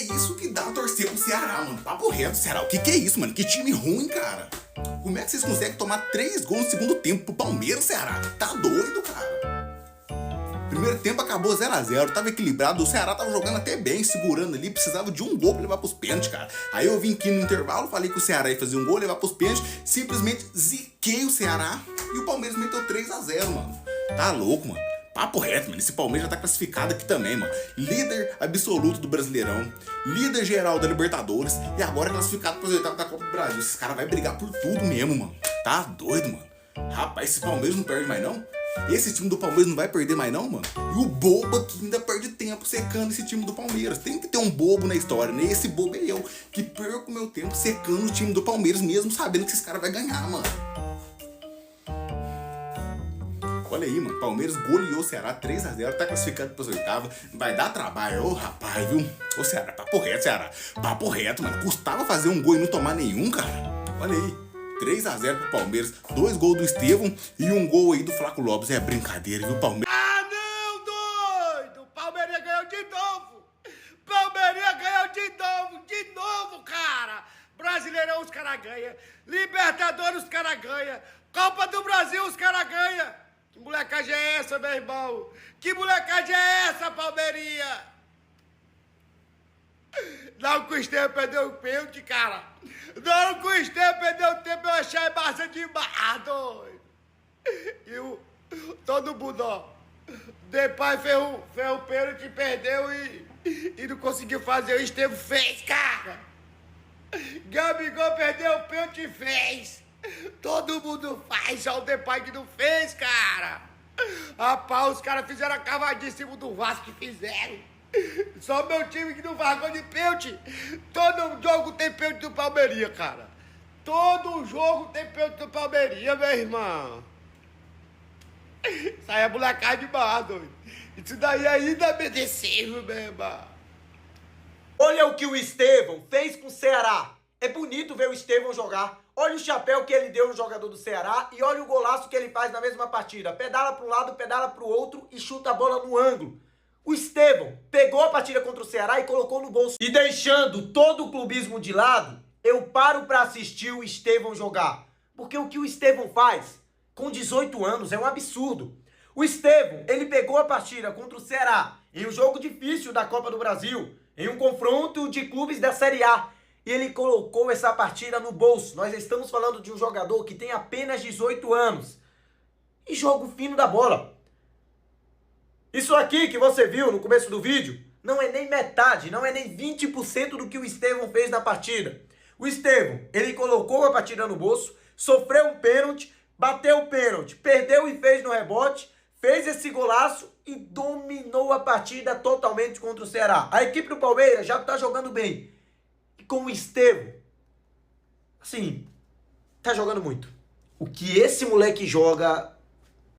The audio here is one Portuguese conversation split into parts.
isso que dá a torcer pro Ceará, mano. Papo reto, Ceará. O que é isso, mano? Que time ruim, cara. Como é que vocês conseguem tomar 3 gols no segundo tempo pro Palmeiras, Ceará? Tá doido, cara. Primeiro tempo acabou 0x0, tava equilibrado, o Ceará tava jogando até bem, segurando ali, precisava de um gol pra levar pros pênaltis, cara. Aí eu vim aqui no intervalo, falei que o Ceará ia fazer um gol, levar pros pênaltis, simplesmente ziquei o Ceará e o Palmeiras meteu 3x0, mano. Tá louco, mano. Papo reto, mano. Esse Palmeiras já tá classificado aqui também, mano. Líder absoluto do Brasileirão, líder geral da Libertadores e agora classificado pros oitavos da Copa do Brasil. Esses caras vão brigar por tudo mesmo, mano. Tá doido, mano. Rapaz, esse Palmeiras não perde mais não? Esse time do Palmeiras não vai perder mais não, mano? E o bobo aqui ainda perde tempo secando esse time do Palmeiras. Tem que ter um bobo na história, né? Esse bobo é eu, que perco meu tempo secando o time do Palmeiras, mesmo sabendo que esse cara vai ganhar, mano. Olha aí, mano, Palmeiras goleou o Ceará 3x0, tá classificado pras oitavas, vai dar trabalho, ô rapaz, viu? Ô Ceará, papo reto, Ceará, papo reto, mano, custava fazer um gol e não tomar nenhum, cara. Olha aí. 3x0 pro Palmeiras, 2 gols do Estevão e um gol aí do Flaco Lopes. É brincadeira, viu, Palmeiras? Ah, não, doido! Palmeiras ganhou de novo! Palmeiras ganhou de novo, cara! Brasileirão os caras ganham, Libertadores os caras ganham, Copa do Brasil os caras ganham! Que molecagem é essa, meu irmão? Que molecagem é essa, Palmeirinha? Não que o Estevam perdeu o pênalti, cara. Não que o Estevam perdeu o tempo, eu achei massa demais, doido. E todo mundo, ó. Depois fez o pênalti, perdeu e não conseguiu fazer. O Estevam fez, cara. Gabigol perdeu o pênalti e fez. Todo mundo faz, só o Depay que não fez, cara. Rapaz, os caras fizeram a cavadinha em cima do Vasco que fizeram. Só meu time que não faz gol de pênalti. Todo jogo tem pênalti do Palmeirinha, cara. Todo jogo tem pênalti do Palmeirinha, meu irmão. Isso aí é molecada demais, doido. Isso daí é inadmissível, meu irmão. Olha o que o Estevão fez com o Ceará. É bonito ver o Estevão jogar. Olha o chapéu que ele deu no jogador do Ceará e olha o golaço que ele faz na mesma partida. Pedala para um lado, pedala para o outro e chuta a bola no ângulo. O Estevão pegou a partida contra o Ceará e colocou no bolso. E deixando todo o clubismo de lado, eu paro para assistir o Estevão jogar. Porque o que o Estevão faz com 18 anos é um absurdo. O Estevão, ele pegou a partida contra o Ceará em um jogo difícil da Copa do Brasil, em um confronto de clubes da Série A. E ele colocou essa partida no bolso. Nós estamos falando de um jogador que tem apenas 18 anos. E joga o fino da bola. Isso aqui que você viu no começo do vídeo não é nem metade, não é nem 20% do que o Estevão fez na partida. O Estevão, ele colocou a partida no bolso, sofreu um pênalti, bateu o pênalti, perdeu e fez no rebote, fez esse golaço e dominou a partida totalmente contra o Ceará. A equipe do Palmeiras já tá jogando bem. E com o Estevão, assim, tá jogando muito. O que esse moleque joga...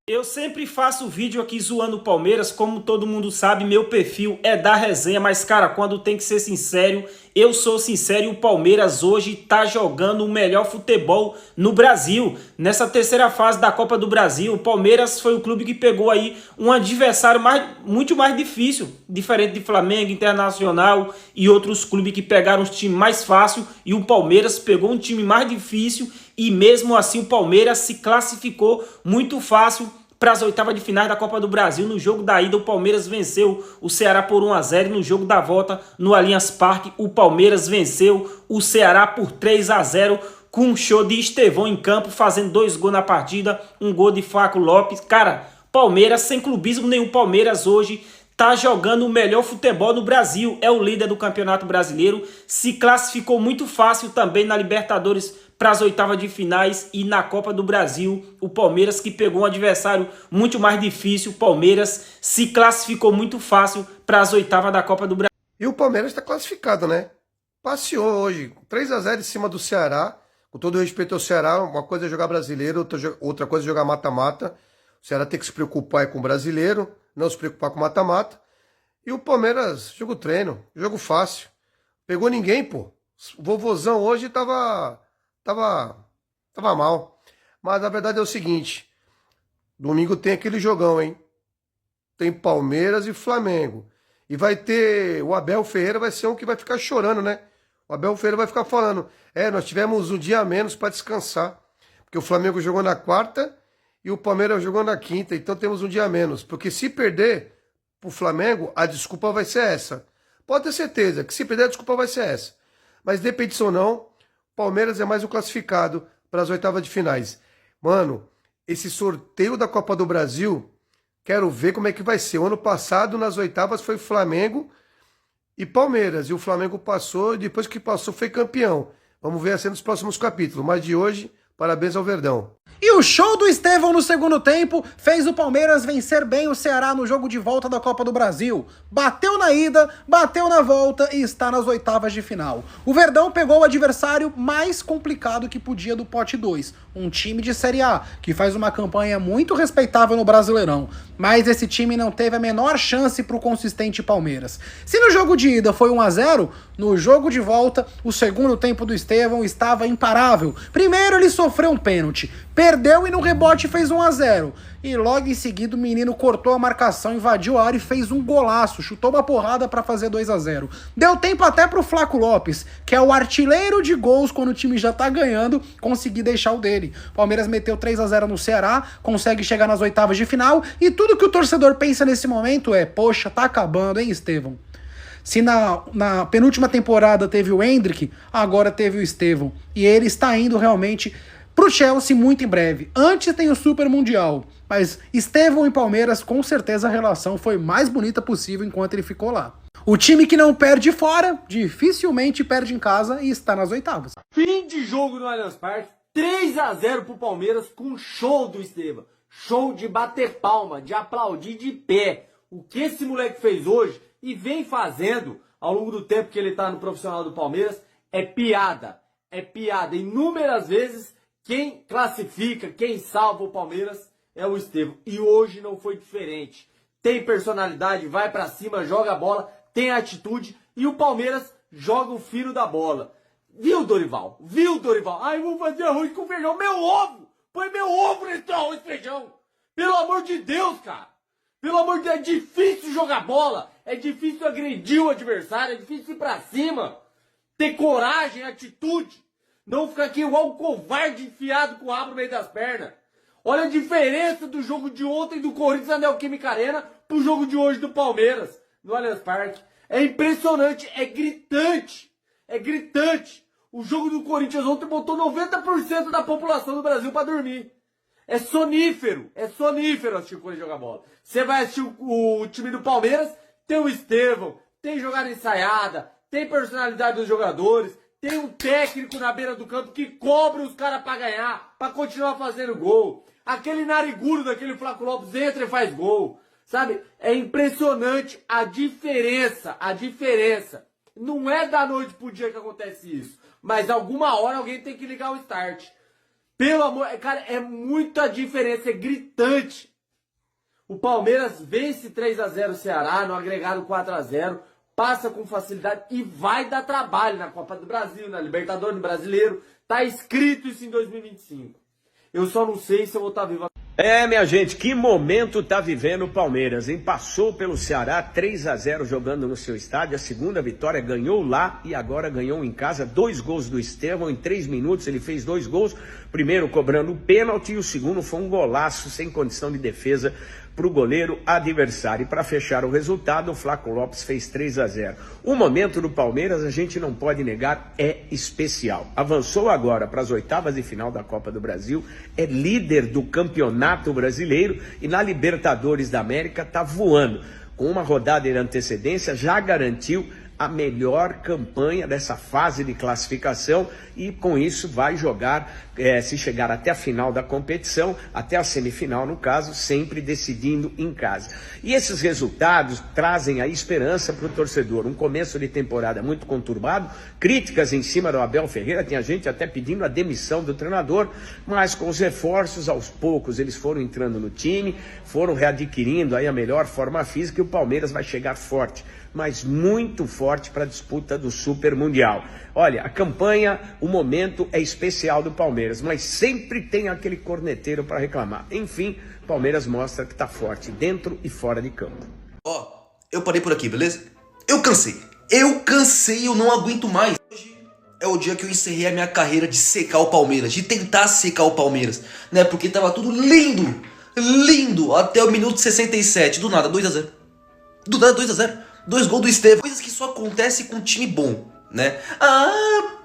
Eu sempre faço vídeo aqui zoando o Palmeiras, como todo mundo sabe, meu perfil é da resenha, mas cara, quando tem que ser sincero, eu sou sincero e o Palmeiras hoje tá jogando o melhor futebol no Brasil. Nessa terceira fase da Copa do Brasil, o Palmeiras foi o clube que pegou aí um adversário muito mais difícil, diferente de Flamengo, Internacional e outros clubes que pegaram os times mais fácil, e o Palmeiras pegou um time mais difícil e mesmo assim o Palmeiras se classificou muito fácil para as oitavas de finais da Copa do Brasil. No jogo da ida, o Palmeiras venceu o Ceará por 1x0. No jogo da volta, no Allianz Parque, o Palmeiras venceu o Ceará por 3x0, com um show de Estevão em campo, fazendo 2 gols na partida, um gol de Flaco Lopes. Cara, Palmeiras, sem clubismo nenhum, Palmeiras hoje tá jogando o melhor futebol no Brasil. É o líder do Campeonato Brasileiro, se classificou muito fácil também na Libertadores para as oitavas de finais e na Copa do Brasil. O Palmeiras, que pegou um adversário muito mais difícil, o Palmeiras se classificou muito fácil para as oitavas da Copa do Brasil. E o Palmeiras está classificado, né? Passeou hoje, 3x0 em cima do Ceará. Com todo respeito ao Ceará, uma coisa é jogar brasileiro, outra coisa é jogar mata-mata. O Ceará tem que se preocupar com o brasileiro, não se preocupar com mata-mata. E o Palmeiras, jogo treino, jogo fácil. Pegou ninguém, pô. O vovozão hoje tava mal. Mas a verdade é o seguinte, domingo tem aquele jogão, hein? Tem Palmeiras e Flamengo. E vai ter, o Abel Ferreira vai ser um que vai ficar chorando, né? O Abel Ferreira vai ficar falando, nós tivemos um dia a menos para descansar, porque o Flamengo jogou na quarta e o Palmeiras jogou na quinta, então temos um dia a menos, porque se perder pro Flamengo, a desculpa vai ser essa. Pode ter certeza que se perder a desculpa vai ser essa. Mas depende disso ou não, o Palmeiras é mais um classificado para as oitavas de finais. Mano, esse sorteio da Copa do Brasil, quero ver como é que vai ser. O ano passado, nas oitavas, foi Flamengo e Palmeiras. E o Flamengo passou, e depois que passou, foi campeão. Vamos ver assim nos próximos capítulos. Mas de hoje, parabéns ao Verdão. E o show do Estevão no segundo tempo fez o Palmeiras vencer bem o Ceará no jogo de volta da Copa do Brasil. Bateu na ida, bateu na volta e está nas oitavas de final. O Verdão pegou o adversário mais complicado que podia do pote 2, um time de Série A, que faz uma campanha muito respeitável no Brasileirão. Mas esse time não teve a menor chance para o consistente Palmeiras. Se no jogo de ida foi 1-0, no jogo de volta, o segundo tempo do Estevão estava imparável. Primeiro ele sofreu um pênalti, perdeu e no rebote fez 1-0. E logo em seguida o menino cortou a marcação, invadiu a área e fez um golaço, chutou uma porrada para fazer 2-0. Deu tempo até pro Flaco Lopes, que é o artilheiro de gols quando o time já tá ganhando, conseguir deixar o dele. Palmeiras meteu 3-0 no Ceará, consegue chegar nas oitavas de final e tudo que o torcedor pensa nesse momento é, poxa, tá acabando, hein, Estevão? Se na penúltima temporada teve o Endrick, agora teve o Estevão. E ele está indo realmente pro Chelsea muito em breve. Antes tem o Super Mundial, mas Estevão e Palmeiras, com certeza a relação foi mais bonita possível enquanto ele ficou lá. O time que não perde fora, dificilmente perde em casa e está nas oitavas. Fim de jogo no Allianz Parque, 3-0 pro Palmeiras com show do Estevão. Show de bater palma, de aplaudir de pé. O que esse moleque fez hoje e vem fazendo ao longo do tempo que ele tá no profissional do Palmeiras é piada. É piada. Inúmeras vezes quem classifica, quem salva o Palmeiras é o Estevão. E hoje não foi diferente. Tem personalidade, vai pra cima, joga a bola, tem atitude e o Palmeiras joga o fino da bola. Viu, Dorival? Viu, Dorival? Ai, vou fazer arroz com feijão. Meu ovo! Põe meu ovo nesse arroz com feijão! Pelo amor de Deus, cara! Pelo amor de Deus, é difícil jogar bola, é difícil agredir o adversário, é difícil ir pra cima, ter coragem, atitude, não ficar aqui igual um covarde enfiado com o rabo no meio das pernas. Olha a diferença do jogo de ontem do Corinthians na Neoquímica Arena pro jogo de hoje do Palmeiras no Allianz Parque. É impressionante, é gritante, é gritante. O jogo do Corinthians ontem botou 90% da população do Brasil pra dormir. É sonífero assistir o Corinthians jogar bola. Você vai assistir o time do Palmeiras, tem o Estevão, tem jogada ensaiada, tem personalidade dos jogadores, tem um técnico na beira do campo que cobra os caras pra ganhar, pra continuar fazendo gol. Aquele narigudo daquele Flaco Lopes entra e faz gol. Sabe? É impressionante a diferença. Não é da noite pro dia que acontece isso, mas alguma hora alguém tem que ligar o start. Pelo amor, cara, é muita diferença, é gritante. O Palmeiras vence 3-0 o Ceará, no agregado 4-0, passa com facilidade e vai dar trabalho na Copa do Brasil, na Libertadores, no Brasileiro. Tá escrito isso em 2025. Eu só não sei se eu vou estar vivo. Minha gente, que momento tá vivendo o Palmeiras, hein? Passou pelo Ceará 3-0 jogando no seu estádio, a segunda vitória, ganhou lá e agora ganhou em casa. 2 gols do Estevão, em 3 minutos ele fez 2 gols, primeiro cobrando o pênalti e o segundo foi um golaço sem condição de defesa para o goleiro adversário. E para fechar o resultado, o Flaco Lopes fez 3-0. O momento do Palmeiras, a gente não pode negar, é especial. Avançou agora para as oitavas de final da Copa do Brasil, é líder do Campeonato Brasileiro e na Libertadores da América está voando. Com uma rodada de antecedência, já garantiu a melhor campanha dessa fase de classificação e com isso vai jogar, se chegar até a final da competição, até a semifinal no caso, sempre decidindo em casa. E esses resultados trazem a esperança para o torcedor. Um começo de temporada muito conturbado, críticas em cima do Abel Ferreira, tinha gente até pedindo a demissão do treinador, mas com os reforços aos poucos eles foram entrando no time, foram readquirindo aí a melhor forma física e o Palmeiras vai chegar forte, mas muito forte para a disputa do Super Mundial. Olha, a campanha, o momento é especial do Palmeiras, mas sempre tem aquele corneteiro para reclamar. Enfim, o Palmeiras mostra que está forte dentro e fora de campo. eu parei por aqui, beleza? Eu cansei, eu não aguento mais. Hoje é o dia que eu encerrei a minha carreira de secar o Palmeiras, de tentar secar o Palmeiras, né? Porque tava tudo lindo, até o minuto 67, do nada, 2-0. Do nada, 2-0. 2 gols do Estevão. Coisas que só acontecem com um time bom, né?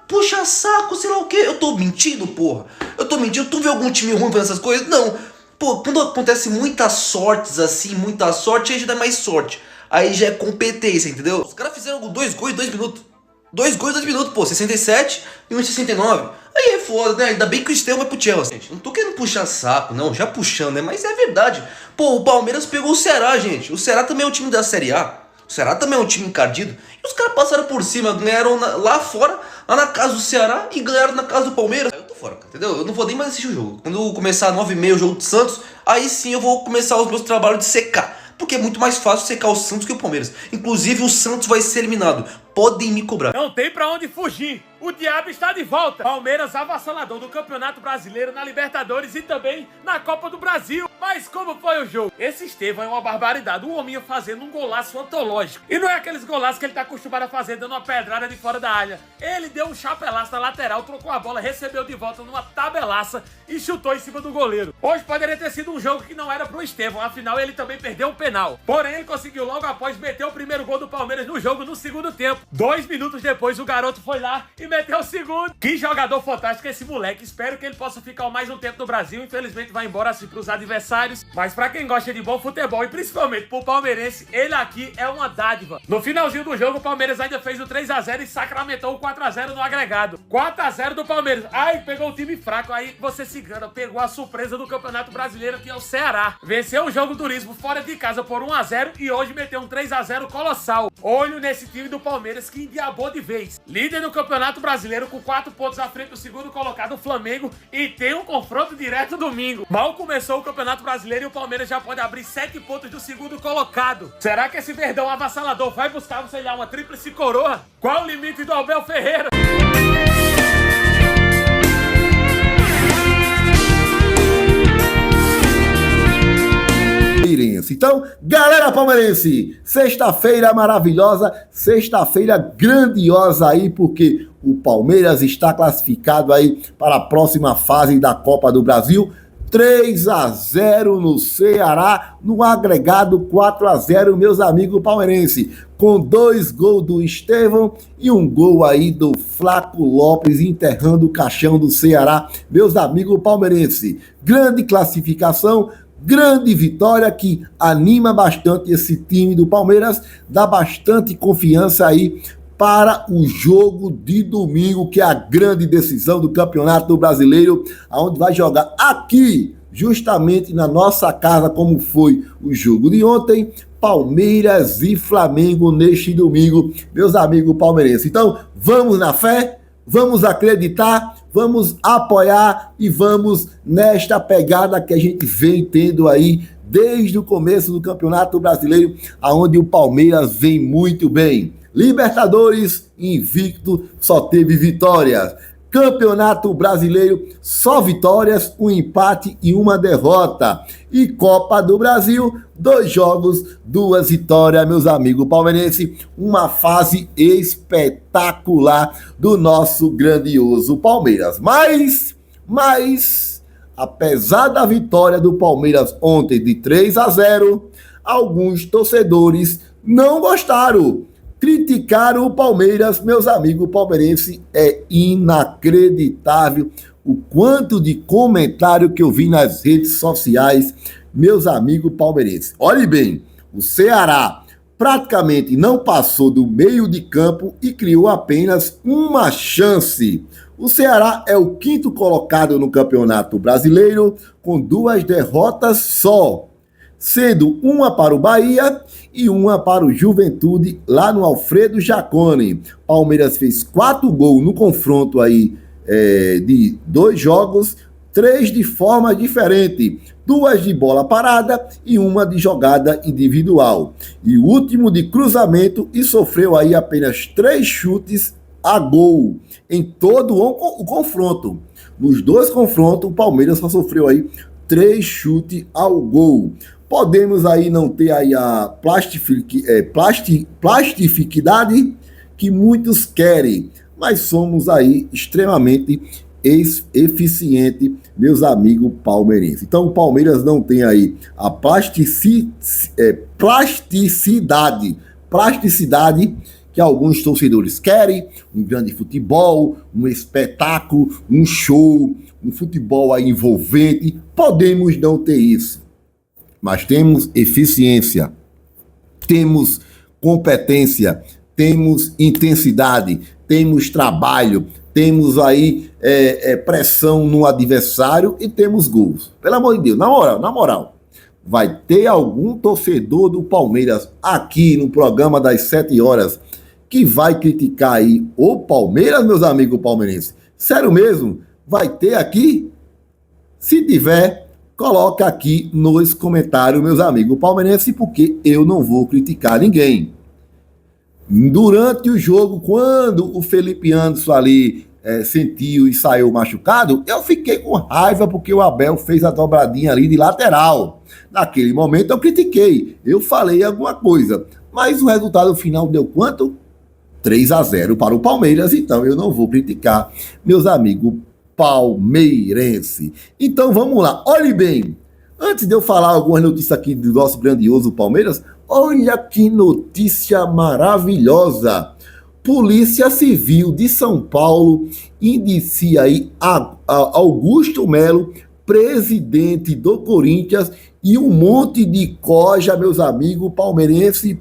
Puxa saco, sei lá o que. Eu tô mentindo, porra. Tu vê algum time ruim fazendo essas coisas? Não. Pô, quando acontece muitas sortes assim, muita sorte, aí já dá mais sorte. Aí já é competência, entendeu? Os caras fizeram 2 gols em 2 minutos. 2 gols em 2 minutos, pô. 67 e 69. Aí é foda, né? Ainda bem que o Estevão vai pro Chelsea, gente. Não tô querendo puxar saco, não. Já puxando, né? Mas é verdade. Pô, o Palmeiras pegou o Ceará, gente. O Ceará também é um time da Série A. O Ceará também é um time encardido. E os caras passaram por cima, ganharam lá fora, lá na casa do Ceará, e ganharam na casa do Palmeiras. Aí eu tô fora, cara, entendeu? Eu não vou nem mais assistir o jogo. Quando começar 9h30 o jogo do Santos, aí sim eu vou começar os meus trabalhos de secar. Porque é muito mais fácil secar o Santos que o Palmeiras. Inclusive o Santos vai ser eliminado. Podem me cobrar. Não tem pra onde fugir. O diabo está de volta. Palmeiras avassalador do Campeonato Brasileiro, na Libertadores e também na Copa do Brasil. Mas como foi o jogo? Esse Estevão é uma barbaridade. O hominho fazendo um golaço antológico. E não é aqueles golaços que ele tá acostumado a fazer dando uma pedrada de fora da área. Ele deu um chapelaço na lateral, trocou a bola, recebeu de volta numa tabelaça e chutou em cima do goleiro. Hoje poderia ter sido um jogo que não era pro Estevão. Afinal, ele também perdeu um penal. Porém, ele conseguiu logo após meter o primeiro gol do Palmeiras no jogo no segundo tempo. 2 minutos depois, o garoto foi lá e meteu o segundo. Que jogador fantástico esse moleque. Espero que ele possa ficar mais um tempo no Brasil. Infelizmente vai embora assim pros adversários. Mas pra quem gosta de bom futebol e principalmente pro palmeirense, ele aqui é uma dádiva. No finalzinho do jogo, o Palmeiras ainda fez o 3-0 e sacramentou o 4-0 no agregado. 4-0 do Palmeiras. Ai, pegou o time fraco. Aí você se engana. Pegou a surpresa do Campeonato Brasileiro, que é o Ceará. Venceu o jogo Turismo fora de casa por 1-0 e hoje meteu um 3-0 colossal. Olho nesse time do Palmeiras que endiabou de vez. Líder do Campeonato Brasileiro com 4 pontos à frente do segundo colocado, o Flamengo, e tem um confronto direto domingo. Mal começou o Campeonato Brasileiro e o Palmeiras já pode abrir 7 pontos do segundo colocado. Será que esse Verdão avassalador vai buscar, sei lá, uma tríplice coroa? Qual o limite do Abel Ferreira? Então, galera palmeirense, sexta-feira maravilhosa, sexta-feira grandiosa aí, porque o Palmeiras está classificado aí para a próxima fase da Copa do Brasil. 3-0 no Ceará, no agregado 4-0, meus amigos palmeirenses, com 2 gols do Estevão e um gol aí do Flaco Lopes enterrando o caixão do Ceará, meus amigos palmeirenses. Grande classificação, grande vitória que anima bastante esse time do Palmeiras, dá bastante confiança aí para o jogo de domingo, que é a grande decisão do Campeonato Brasileiro, onde vai jogar aqui, justamente na nossa casa, como foi o jogo de ontem, Palmeiras e Flamengo neste domingo, meus amigos palmeirenses. Então, vamos na fé, vamos acreditar, vamos apoiar e vamos nesta pegada que a gente vem tendo aí desde o começo do Campeonato Brasileiro, aonde o Palmeiras vem muito bem. Libertadores, invicto, só teve vitórias. Campeonato Brasileiro, só vitórias, um empate e uma derrota. E Copa do Brasil, 2 jogos, 2 vitórias, meus amigos palmeirenses. Uma fase espetacular do nosso grandioso Palmeiras. Mas, apesar da vitória do Palmeiras ontem de 3-0, alguns torcedores não gostaram. Criticaram o Palmeiras, meus amigos palmeirenses. É inacreditável o quanto de comentário que eu vi nas redes sociais, meus amigos palmeirenses. Olhe bem, o Ceará praticamente não passou do meio de campo e criou apenas uma chance. O Ceará é o 5º colocado no Campeonato Brasileiro, com 2 derrotas só, sendo uma para o Bahia e uma para o Juventude, lá no Alfredo Jaconi. Palmeiras fez 4 gols no confronto aí de 2 jogos, 3 de forma diferente, 2 de bola parada e uma de jogada individual. E o último de cruzamento, e sofreu aí apenas 3 chutes a gol em todo o confronto. Nos 2 confrontos, o Palmeiras só sofreu aí 3 chutes ao gol. Podemos aí não ter aí a plasticidade que muitos querem, mas somos aí extremamente eficientes, meus amigos palmeirenses. Então o Palmeiras não tem aí a plasticidade que alguns torcedores querem, um grande futebol, um espetáculo, um show, um futebol aí envolvente. Podemos não ter isso, mas temos eficiência, temos competência, temos intensidade, temos trabalho, temos aí pressão no adversário e temos gols. Pelo amor de Deus, na moral, vai ter algum torcedor do Palmeiras aqui no programa das 7 horas que vai criticar aí o Palmeiras, meus amigos palmeirenses? Sério mesmo? Vai ter aqui? Se tiver, coloca aqui nos comentários, meus amigos palmeirenses, porque eu não vou criticar ninguém. Durante o jogo, quando o Felipe Anderson ali sentiu e saiu machucado, eu fiquei com raiva porque o Abel fez a dobradinha ali de lateral. Naquele momento eu critiquei, eu falei alguma coisa, mas o resultado final deu quanto? 3-0 para o Palmeiras, então eu não vou criticar, meus amigos palmeirenses. Então vamos lá, olhe bem, antes de eu falar algumas notícias aqui do nosso grandioso Palmeiras, olha que notícia maravilhosa. Polícia Civil de São Paulo indicia aí Augusto Melo, presidente do Corinthians, e um monte de coja, meus amigos palmeirenses,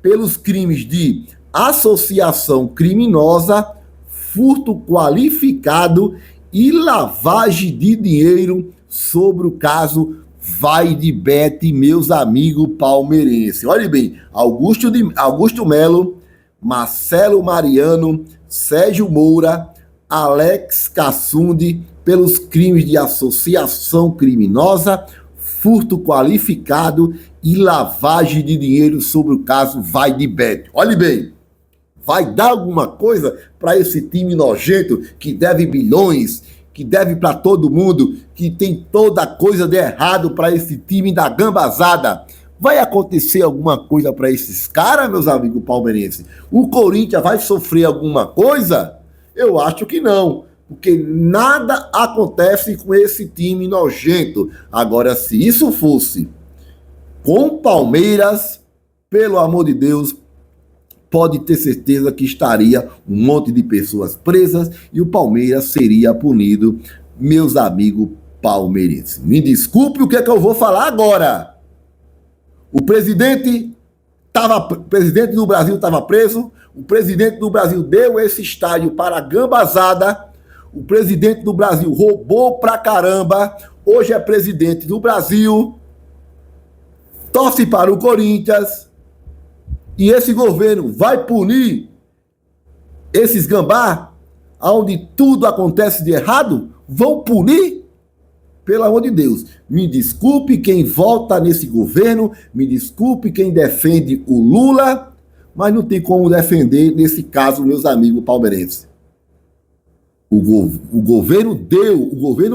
pelos crimes de associação criminosa, furto qualificado e lavagem de dinheiro sobre o caso Vai de Bet, meus amigos palmeirenses. Olha bem, Augusto Melo, Marcelo Mariano, Sérgio Moura, Alex Cassundi, pelos crimes de associação criminosa, furto qualificado e lavagem de dinheiro sobre o caso Vai de Bet. Olha bem, vai dar alguma coisa para esse time nojento que deve bilhões, que deve para todo mundo, que tem toda coisa de errado para esse time da gambazada? Vai acontecer alguma coisa para esses caras, meus amigos palmeirenses? O Corinthians vai sofrer alguma coisa? Eu acho que não, porque nada acontece com esse time nojento. Agora, se isso fosse com o Palmeiras, pelo amor de Deus, pode ter certeza que estaria um monte de pessoas presas e o Palmeiras seria punido, meus amigos palmeirenses. Me desculpe o que é que eu vou falar agora. O presidente do Brasil estava preso, o presidente do Brasil deu esse estádio para a gambazada, o presidente do Brasil roubou pra caramba, hoje é presidente do Brasil, torce para o Corinthians, e esse governo vai punir esses gambá, onde tudo acontece de errado? Vão punir? Pelo amor de Deus, me desculpe quem vota nesse governo, me desculpe quem defende o Lula, mas não tem como defender nesse caso, meus amigos palmeirenses. O governo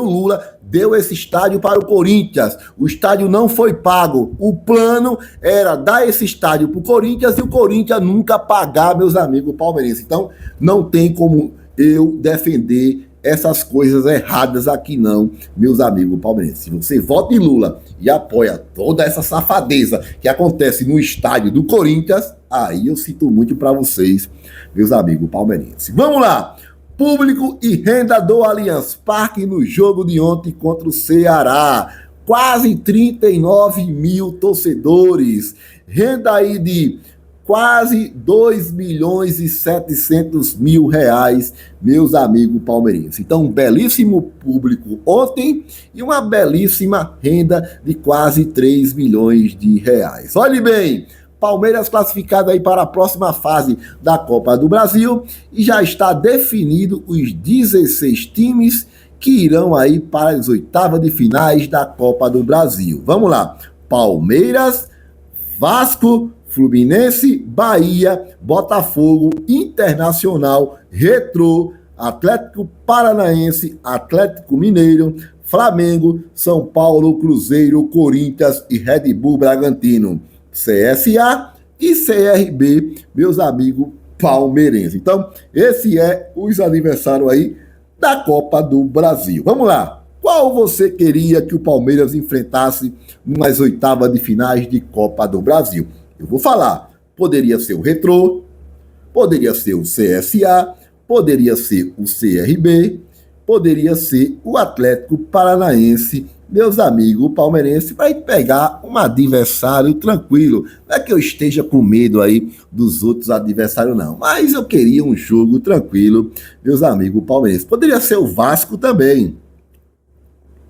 Lula deu esse estádio para o Corinthians. O estádio não foi pago. O plano era dar esse estádio para o Corinthians e o Corinthians nunca pagar, meus amigos palmeirenses. Então, não tem como eu defender essas coisas erradas aqui não, meus amigos palmeirenses. Se você vota em Lula e apoia toda essa safadeza que acontece no estádio do Corinthians, aí eu sinto muito para vocês, meus amigos palmeirenses. Vamos lá! Público e renda do Allianz Parque no jogo de ontem contra o Ceará. Quase 39 mil torcedores. Renda aí de quase 2.700.000 reais, meus amigos palmeirenses. Então, um belíssimo público ontem e uma belíssima renda de quase 3 milhões de reais. Olhe bem, Palmeiras classificado aí para a próxima fase da Copa do Brasil e já está definido os 16 times que irão aí para as oitavas de finais da Copa do Brasil. Vamos lá, Palmeiras, Vasco, Fluminense, Bahia, Botafogo, Internacional, Retrô, Atlético Paranaense, Atlético Mineiro, Flamengo, São Paulo, Cruzeiro, Corinthians e Red Bull Bragantino, CSA e CRB, meus amigos palmeirenses. Então, esse é os aniversários aí da Copa do Brasil. Vamos lá. Qual você queria que o Palmeiras enfrentasse nas oitavas de finais de Copa do Brasil? Eu vou falar. Poderia ser o Retrô, poderia ser o CSA, poderia ser o CRB, poderia ser o Atlético Paranaense, meus amigos palmeirenses, para pegar um adversário tranquilo. Não é que eu esteja com medo aí dos outros adversários, não. Mas eu queria um jogo tranquilo, meus amigos palmeirenses. Poderia ser o Vasco também.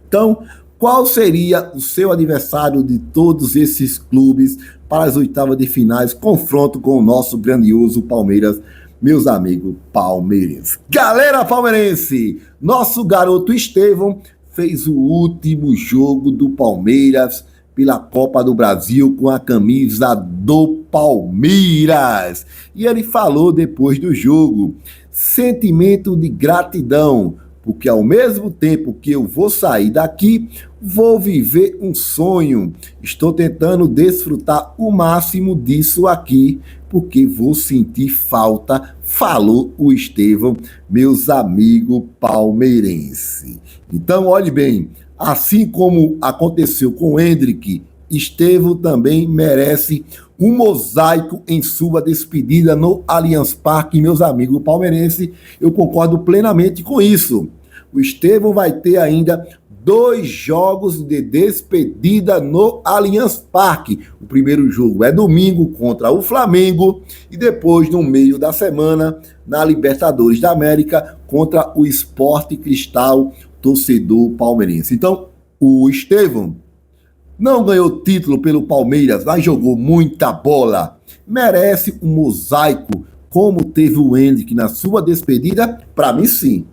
Então, qual seria o seu adversário de todos esses clubes para as oitavas de finais, confronto com o nosso grandioso Palmeiras, meus amigos palmeirenses? Galera palmeirense, nosso garoto Estevão fez o último jogo do Palmeiras pela Copa do Brasil com a camisa do Palmeiras. E ele falou depois do jogo: sentimento de gratidão, porque ao mesmo tempo que eu vou sair daqui, vou viver um sonho. Estou tentando desfrutar o máximo disso aqui, porque vou sentir falta, falou o Estevão, meus amigos palmeirenses. Então, olhe bem, assim como aconteceu com o Hendrick, Estevão também merece um mosaico em sua despedida no Allianz Parque, meus amigos palmeirenses. Eu concordo plenamente com isso. O Estevão vai ter ainda 2 jogos de despedida no Allianz Parque. O primeiro jogo é domingo contra o Flamengo e depois, no meio da semana, na Libertadores da América, contra o Sport Cristal, torcedor palmeirense. Então, o Estevão não ganhou título pelo Palmeiras, mas jogou muita bola. Merece um mosaico, como teve o Hendrick na sua despedida? Para mim, sim.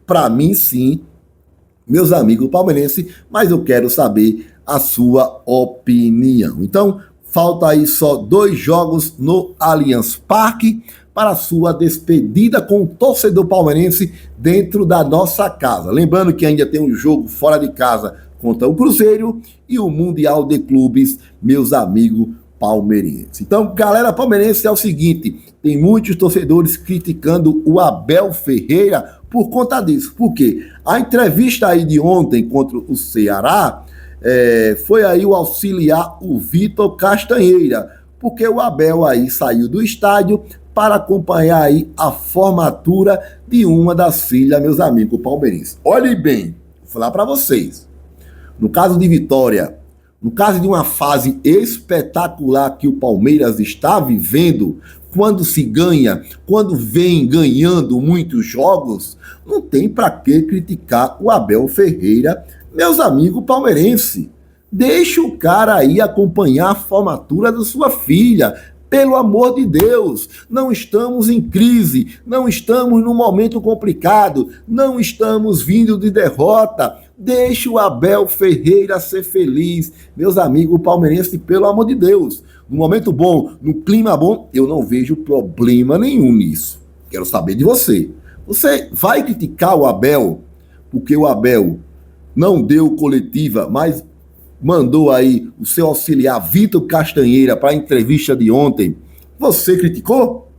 Para mim, sim, meus amigos palmeirenses, mas eu quero saber a sua opinião. Então, falta aí só 2 jogos no Allianz Parque para a sua despedida com o torcedor palmeirense dentro da nossa casa. Lembrando que ainda tem um jogo fora de casa contra o Cruzeiro e o Mundial de Clubes, meus amigos palmeirenses. Então, galera palmeirense, é o seguinte, tem muitos torcedores criticando o Abel Ferreira por conta disso. Por quê? A entrevista aí de ontem contra o Ceará foi aí o auxiliar, o Vitor Castanheira, porque o Abel aí saiu do estádio para acompanhar aí a formatura de uma das filhas, meus amigos palmeirenses. Olhem bem, vou falar para vocês. No caso de Vitória, no caso de uma fase espetacular que o Palmeiras está vivendo, quando se ganha, quando vem ganhando muitos jogos, não tem para que criticar o Abel Ferreira, meus amigos palmeirenses. Deixa o cara aí acompanhar a formatura da sua filha. Pelo amor de Deus, não estamos em crise, não estamos num momento complicado, não estamos vindo de derrota. Deixa o Abel Ferreira ser feliz, meus amigos palmeirenses, pelo amor de Deus. No momento bom, no clima bom, eu não vejo problema nenhum nisso. Quero saber de você. Você vai criticar o Abel porque o Abel não deu coletiva, mas mandou aí o seu auxiliar Vitor Castanheira para a entrevista de ontem? Você criticou?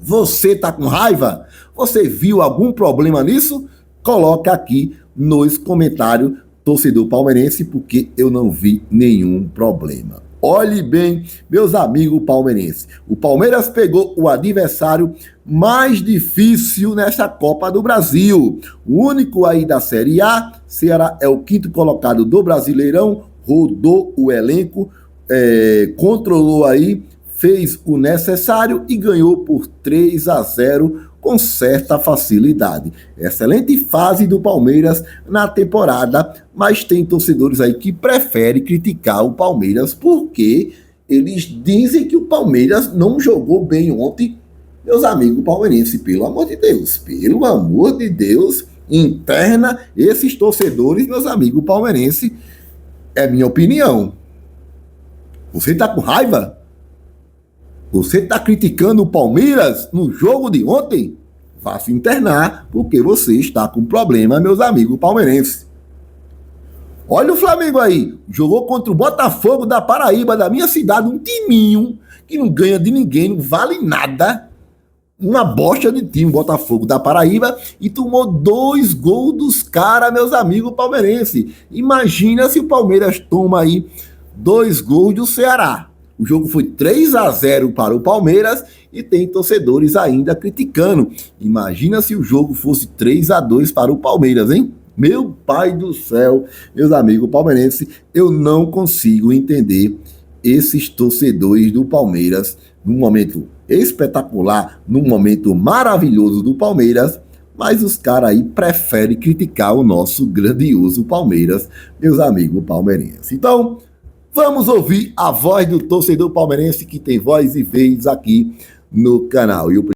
Você está com raiva? Você viu algum problema nisso? Coloca aqui nos comentários, torcedor palmeirense, porque eu não vi nenhum problema. Olhe bem, meus amigos palmeirenses, o Palmeiras pegou o adversário mais difícil nessa Copa do Brasil. O único aí da Série A, Ceará é o 5º colocado do Brasileirão, rodou o elenco, controlou aí, fez o necessário e ganhou por 3-0 com certa facilidade. Excelente fase do Palmeiras na temporada, mas tem torcedores aí que preferem criticar o Palmeiras porque eles dizem que o Palmeiras não jogou bem ontem. Meus amigos palmeirenses, pelo amor de Deus, interna esses torcedores, meus amigos palmeirenses, é minha opinião. Você tá com raiva? Você está criticando o Palmeiras no jogo de ontem? Vá se internar, porque você está com problema, meus amigos palmeirenses. Olha o Flamengo aí, jogou contra o Botafogo da Paraíba, da minha cidade, um timinho que não ganha de ninguém, não vale nada. Uma bosta de time, Botafogo da Paraíba, e tomou 2 gols dos caras, meus amigos palmeirenses. Imagina se o Palmeiras toma aí 2 gols do Ceará. O jogo foi 3-0 para o Palmeiras e tem torcedores ainda criticando. Imagina se o jogo fosse 3-2 para o Palmeiras, hein? Meu pai do céu, meus amigos palmeirenses, eu não consigo entender esses torcedores do Palmeiras num momento espetacular, num momento maravilhoso do Palmeiras, mas os caras aí preferem criticar o nosso grandioso Palmeiras, meus amigos palmeirenses. Então, vamos ouvir a voz do torcedor palmeirense que tem voz e vez aqui no canal.